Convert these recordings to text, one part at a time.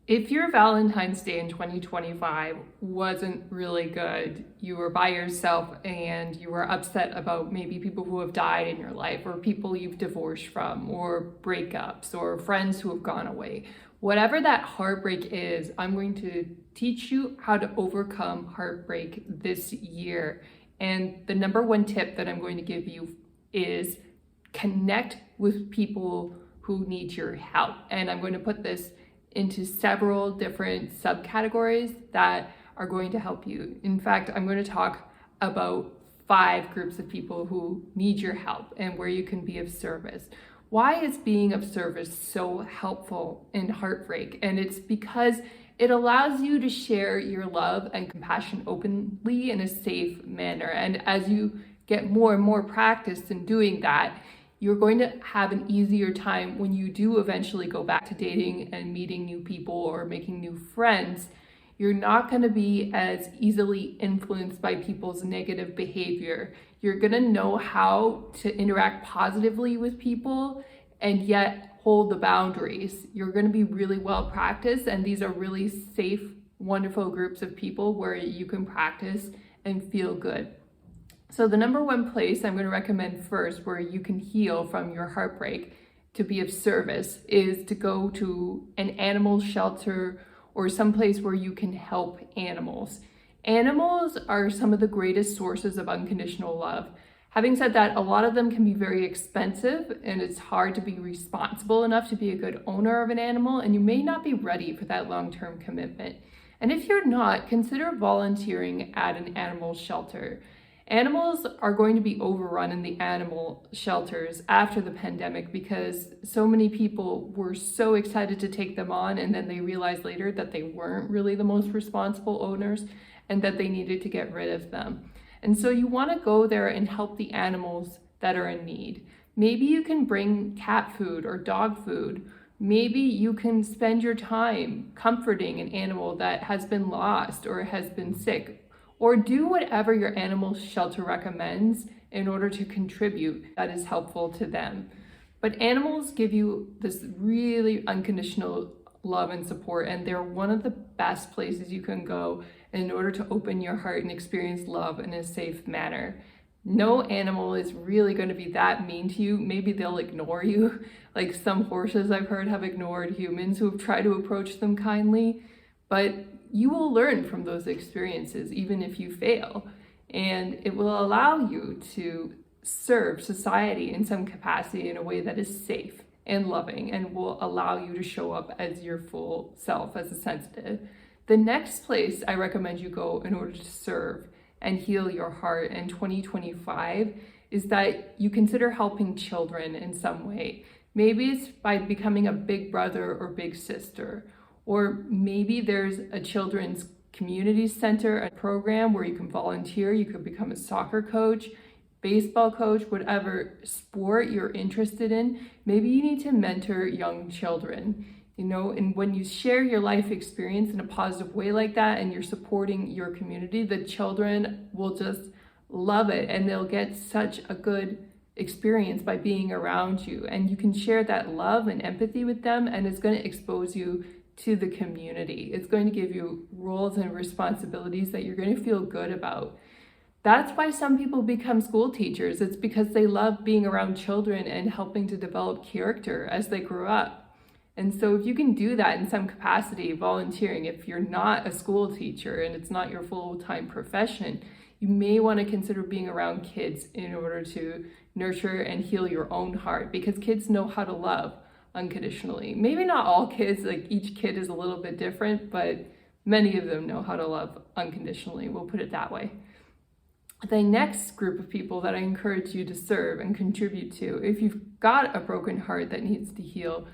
If your Valentine's Day in 2025 wasn't really good, you were by yourself and you were upset about maybe people who have died in your life, or people you've divorced from, or breakups, or friends who have gone away, whatever that heartbreak is, I'm going to teach you how to overcome heartbreak this year. And the number one tip that I'm going to give you is connect with people who need your help. And I'm going to put this into several different subcategories that are going to help you. In fact, I'm going to talk about 5 groups of people who need your help and where you can be of service. Why is being of service so helpful in heartbreak? And it's because it allows you to share your love and compassion openly in a safe manner. And as you get more and more practiced in doing that, you're going to have an easier time when you do eventually go back to dating and meeting new people or making new friends. You're not going to be as easily influenced by people's negative behavior. You're going to know how to interact positively with people and yet hold the boundaries. You're going to be really well practiced, and these are really safe, wonderful groups of people where you can practice and feel good. So the number one place I'm going to recommend first where you can heal from your heartbreak to be of service is to go to an animal shelter or someplace where you can help animals. Animals are some of the greatest sources of unconditional love. Having said that, a lot of them can be very expensive and it's hard to be responsible enough to be a good owner of an animal, and you may not be ready for that long-term commitment. And if you're not, consider volunteering at an animal shelter. Animals are going to be overrun in the animal shelters after the pandemic because so many people were so excited to take them on, and then they realized later that they weren't really the most responsible owners and that they needed to get rid of them. And so you want to go there and help the animals that are in need. Maybe you can bring cat food or dog food. Maybe you can spend your time comforting an animal that has been lost or has been sick. Or do whatever your animal shelter recommends in order to contribute that is helpful to them. But animals give you this really unconditional love and support, and they're one of the best places you can go in order to open your heart and experience love in a safe manner. No animal is really going to be that mean to you. Maybe they'll ignore you, like some horses I've heard have ignored humans who have tried to approach them kindly, but you will learn from those experiences, even if you fail. And it will allow you to serve society in some capacity in a way that is safe and loving and will allow you to show up as your full self as a sensitive. The next place I recommend you go in order to serve and heal your heart in 2025 is that you consider helping children in some way. Maybe it's by becoming a big brother or big sister. Or maybe there's a children's community center, a program where you can volunteer. You could become a soccer coach, baseball coach, whatever sport you're interested in. Maybe you need to mentor young children, and when you share your life experience in a positive way like that and you're supporting your community, the children will just love it and they'll get such a good experience by being around you. And you can share that love and empathy with them, and it's going to expose you to the community. It's going to give you roles and responsibilities that you're going to feel good about. That's why some people become school teachers. It's because they love being around children and helping to develop character as they grow up. And so if you can do that in some capacity, volunteering, if you're not a school teacher and it's not your full-time profession, you may want to consider being around kids in order to nurture and heal your own heart, because kids know how to love unconditionally. Maybe not all kids, like each kid is a little bit different, but many of them know how to love unconditionally. We'll put it that way. The next group of people that I encourage you to serve and contribute to, if you've got a broken heart that needs to heal,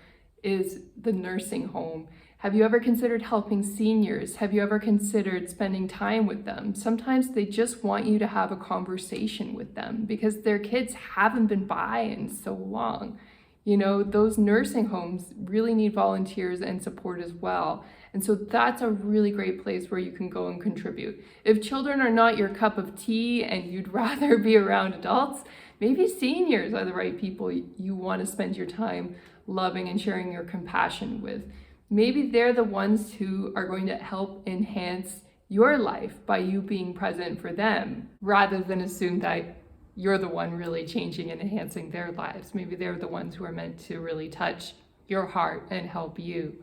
is the nursing home. Have you ever considered helping seniors? Have you ever considered spending time with them? Sometimes they just want you to have a conversation with them because their kids haven't been by in so long. Those nursing homes really need volunteers and support as well. And so that's a really great place where you can go and contribute. If children are not your cup of tea and you'd rather be around adults, maybe seniors are the right people you want to spend your time loving and sharing your compassion with. maybe they're the ones who are going to help enhance your life by you being present for them, rather than assume that you're the one really changing and enhancing their lives. Maybe they're the ones who are meant to really touch your heart and help you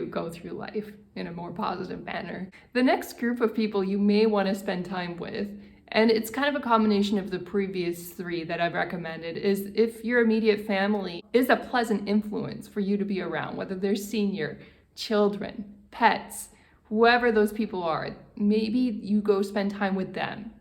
go through life in a more positive manner. The next group of people you may want to spend time with, and it's kind of a combination of the previous three that I've recommended, is if your immediate family is a pleasant influence for you to be around, whether they're senior, children, pets, whoever those people are, maybe you go spend time with them.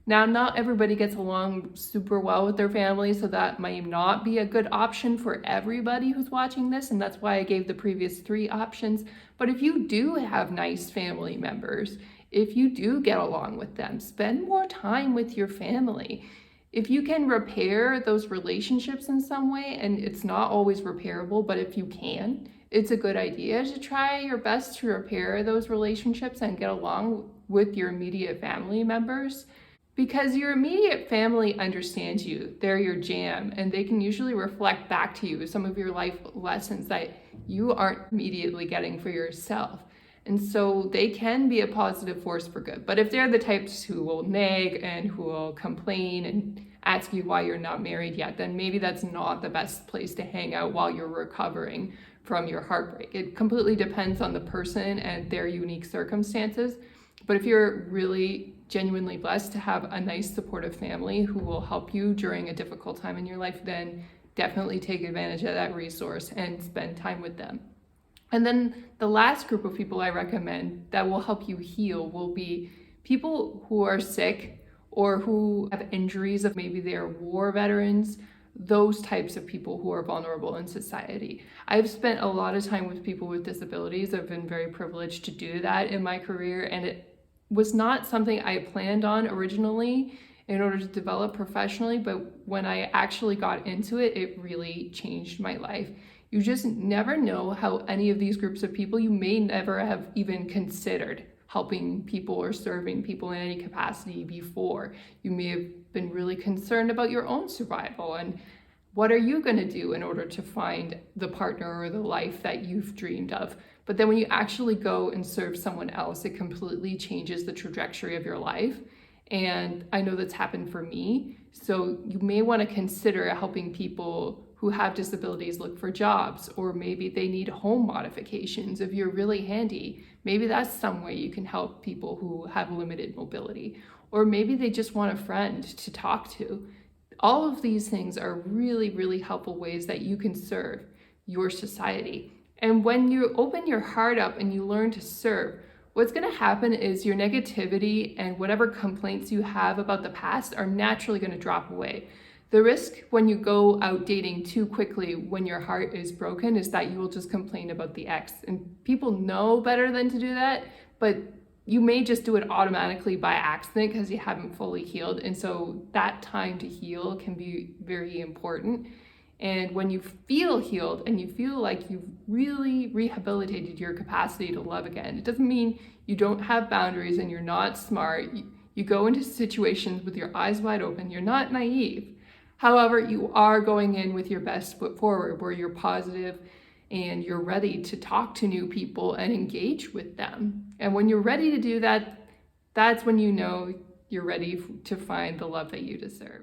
Now, not everybody gets along super well with their family, so that might not be a good option for everybody who's watching this, and that's why I gave the previous three options. But if you do have nice family members, if you do get along with them, spend more time with your family. If you can repair those relationships in some way, and it's not always repairable, but if you can, it's a good idea to try your best to repair those relationships and get along with your immediate family members. Because your immediate family understands you, they're your jam, and they can usually reflect back to you some of your life lessons that you aren't immediately getting for yourself. And so they can be a positive force for good. But if they're the types who will nag and who will complain and ask you why you're not married yet, then maybe that's not the best place to hang out while you're recovering from your heartbreak. It completely depends on the person and their unique circumstances. But if you're really genuinely blessed to have a nice supportive family who will help you during a difficult time in your life, then definitely take advantage of that resource and spend time with them. And then the last group of people I recommend that will help you heal will be people who are sick or who have injuries, of maybe they're war veterans, those types of people who are vulnerable in society. I've spent a lot of time with people with disabilities. I've been very privileged to do that in my career, and it was not something I planned on originally in order to develop professionally, but when I actually got into it, it really changed my life. You just never know how any of these groups of people, you may never have even considered helping people or serving people in any capacity before. You may have been really concerned about your own survival and what are you going to do in order to find the partner or the life that you've dreamed of. But then when you actually go and serve someone else, it completely changes the trajectory of your life. And I know that's happened for me. So you may want to consider helping people who have disabilities look for jobs, or maybe they need home modifications. If you're really handy, maybe that's some way you can help people who have limited mobility. Or maybe they just want a friend to talk to. All of these things are really, really helpful ways that you can serve your society. And when you open your heart up and you learn to serve, what's going to happen is your negativity and whatever complaints you have about the past are naturally going to drop away. The risk when you go out dating too quickly when your heart is broken is that you will just complain about the ex. And people know better than to do that, but you may just do it automatically by accident because you haven't fully healed. And so that time to heal can be very important. And when you feel healed and you feel like you've really rehabilitated your capacity to love again, it doesn't mean you don't have boundaries and you're not smart. You go into situations with your eyes wide open. You're not naive. However, you are going in with your best foot forward, where you're positive and you're ready to talk to new people and engage with them. And when you're ready to do that, that's when you know you're ready to find the love that you deserve.